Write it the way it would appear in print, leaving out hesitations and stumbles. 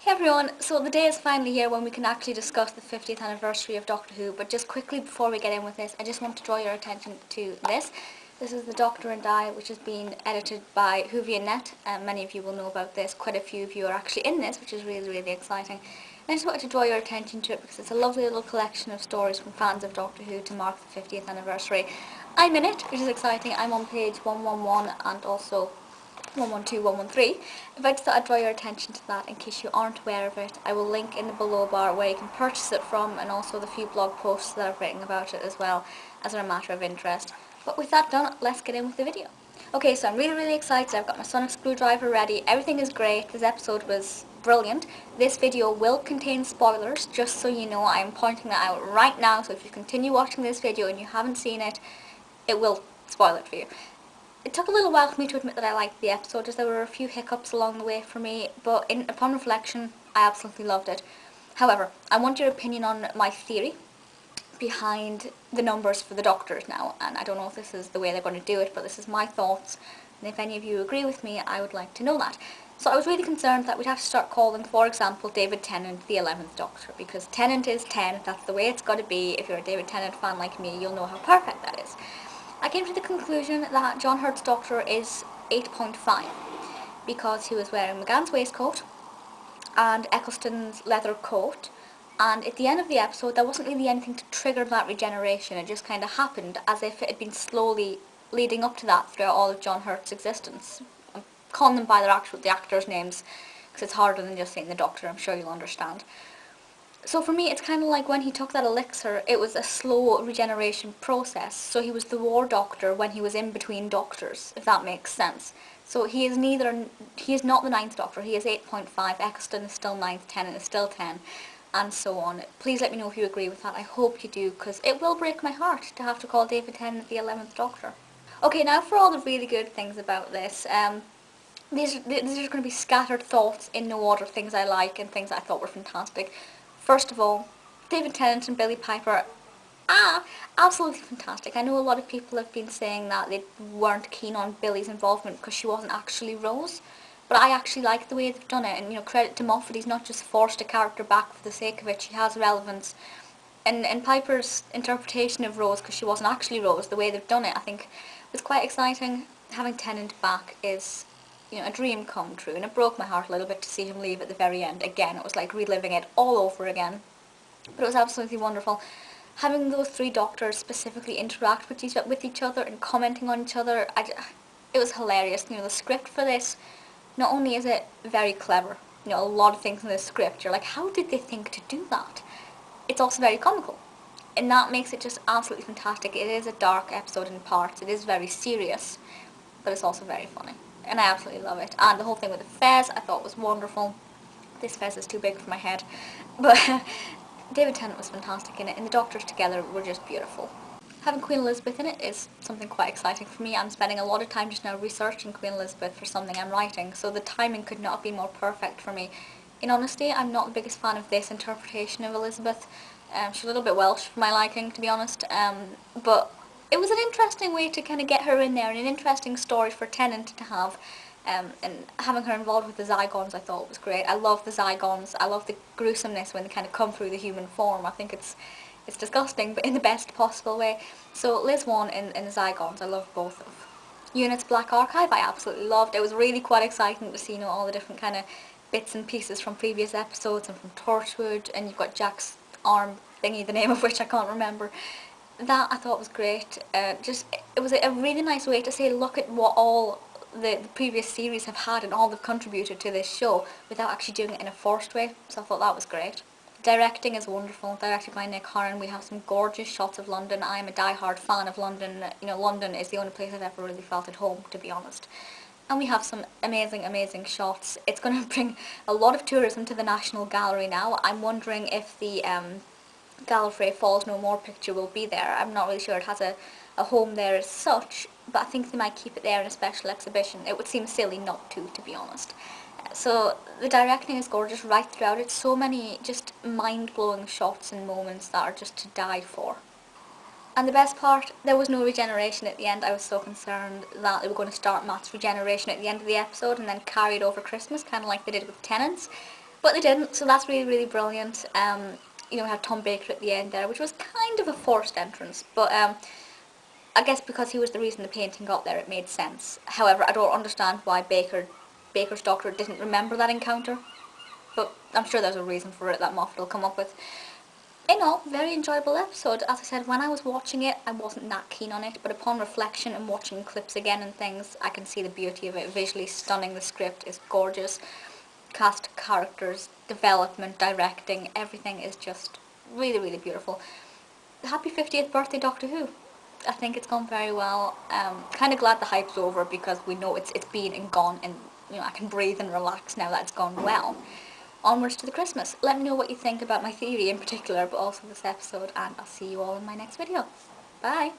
Hey everyone, so the day is finally here when we can actually discuss the 50th anniversary of Doctor Who, but just quickly before we get in with this, I just want to draw your attention to this. This is The Doctor and I, which has been edited by Whovianet. Many of you will know about this, quite a few of you are actually in this, which is really exciting. And I just wanted to draw your attention to it because it's a lovely little collection of stories from fans of Doctor Who to mark the 50th anniversary. I'm in it, which is exciting. I'm on page 111 and also 112, 113. If I just thought I'd draw your attention to that in case you aren't aware of it, I will link in the below bar where you can purchase it from, and also the few blog posts that I've written about it as well, as a matter of interest. But with that done, let's get in with the video. Okay, so I'm really excited. I've got my sonic screwdriver ready. Everything is great. This episode was brilliant. This video will contain spoilers, just so you know. I'm pointing that out right now, so if you continue watching this video and you haven't seen it, it will spoil it for you. It took a little while for me to admit that I liked the episode, as there were a few hiccups along the way for me, but upon reflection, I absolutely loved it. However, I want your opinion on my theory behind the numbers for the Doctors now, and I don't know if this is the way they're going to do it, but this is my thoughts, and if any of you agree with me, I would like to know that. So I was really concerned that we'd have to start calling, for example, David Tennant the 11th Doctor, because Tennant is 10, that's the way it's got to be. If you're a David Tennant fan like me, you'll know how perfect that is. I came to the conclusion that John Hurt's Doctor is 8.5 because he was wearing McGann's waistcoat and Eccleston's leather coat, and at the end of the episode there wasn't really anything to trigger that regeneration. It just kind of happened as if it had been slowly leading up to that throughout all of John Hurt's existence. I'm calling them by the actors' names because it's harder than just saying the Doctor, I'm sure you'll understand. So for me, it's kind of like when he took that elixir, it was a slow regeneration process. So he was the War Doctor when he was in between Doctors, if that makes sense. So he is not the 9th Doctor, he is 8.5, Eccleston is still 9th, Tennant is still 10, and so on. Please let me know if you agree with that. I hope you do, because it will break my heart to have to call David Tennant the 11th Doctor. Okay, now for all the really good things about this. These are going to be scattered thoughts in no order, things I like and things I thought were fantastic. First of all, David Tennant and Billie Piper, absolutely fantastic. I know a lot of people have been saying that they weren't keen on Billie's involvement because she wasn't actually Rose, but I actually like the way they've done it, and credit to Moffat, he's not just forced a character back for the sake of it, she has relevance. And Piper's interpretation of Rose, because she wasn't actually Rose, the way they've done it, I think was quite exciting. Having Tennant back is a dream come true, and it broke my heart a little bit to see him leave at the very end. Again, it was like reliving it all over again, but it was absolutely wonderful. Having those three Doctors specifically interact with each other and commenting on each other, it was hilarious. The script for this, not only is it very clever, a lot of things in the script, you're like, how did they think to do that? It's also very comical, and that makes it just absolutely fantastic. It is a dark episode in parts, it is very serious, but it's also very funny. And I absolutely love it. And the whole thing with the fez I thought was wonderful. This fez is too big for my head. But David Tennant was fantastic in it, and the Doctors together were just beautiful. Having Queen Elizabeth in it is something quite exciting for me. I'm spending a lot of time just now researching Queen Elizabeth for something I'm writing, so the timing could not have been more perfect for me. In honesty, I'm not the biggest fan of this interpretation of Elizabeth. She's a little bit Welsh for my liking, to be honest. But it was an interesting way to kind of get her in there, and an interesting story for Tennant to have, and having her involved with the Zygons I thought was great. I love the Zygons. I love the gruesomeness when they kind of come through the human form. I think it's disgusting, but in the best possible way. So Liz 1 in the Zygons, I love both of. Unit's Black Archive, I absolutely loved. It was really quite exciting to see all the different kind of bits and pieces from previous episodes and from Torchwood, and you've got Jack's arm thingy, the name of which I can't remember. That I thought was great. It was a really nice way to say, look at what all the previous series have had and all they've contributed to this show without actually doing it in a forced way. So I thought that was great. Directing is wonderful, directed by Nick Horan. We have some gorgeous shots of London. I am a die-hard fan of London. London is the only place I've ever really felt at home, to be honest. And we have some amazing shots. It's going to bring a lot of tourism to the National Gallery now. I'm wondering if the Gallifrey Falls No More picture will be there. I'm not really sure it has a home there as such, but I think they might keep it there in a special exhibition. It would seem silly not to be honest. So the directing is gorgeous right throughout. It's so many just mind-blowing shots and moments that are just to die for. And the best part, there was no regeneration at the end. I was so concerned that they were going to start Matt's regeneration at the end of the episode and then carry it over Christmas, kind of like they did with Tennant's. But they didn't, so that's really, really brilliant. We had Tom Baker at the end there, which was kind of a forced entrance, but I guess because he was the reason the painting got there, it made sense. However, I don't understand why Baker's doctor didn't remember that encounter, but I'm sure there's a reason for it that Moffat will come up with. In all, very enjoyable episode. As I said, when I was watching it, I wasn't that keen on it, but upon reflection and watching clips again and things, I can see the beauty of it. Visually stunning, the script is gorgeous. Cast, characters, development, directing, everything is just really, really beautiful. Happy 50th birthday, Doctor Who. I think it's gone very well. Kind of glad the hype's over because we know it's been and gone, and I can breathe and relax now that it's gone well. Onwards to the Christmas. Let me know what you think about my theory in particular, but also this episode, and I'll see you all in my next video. Bye!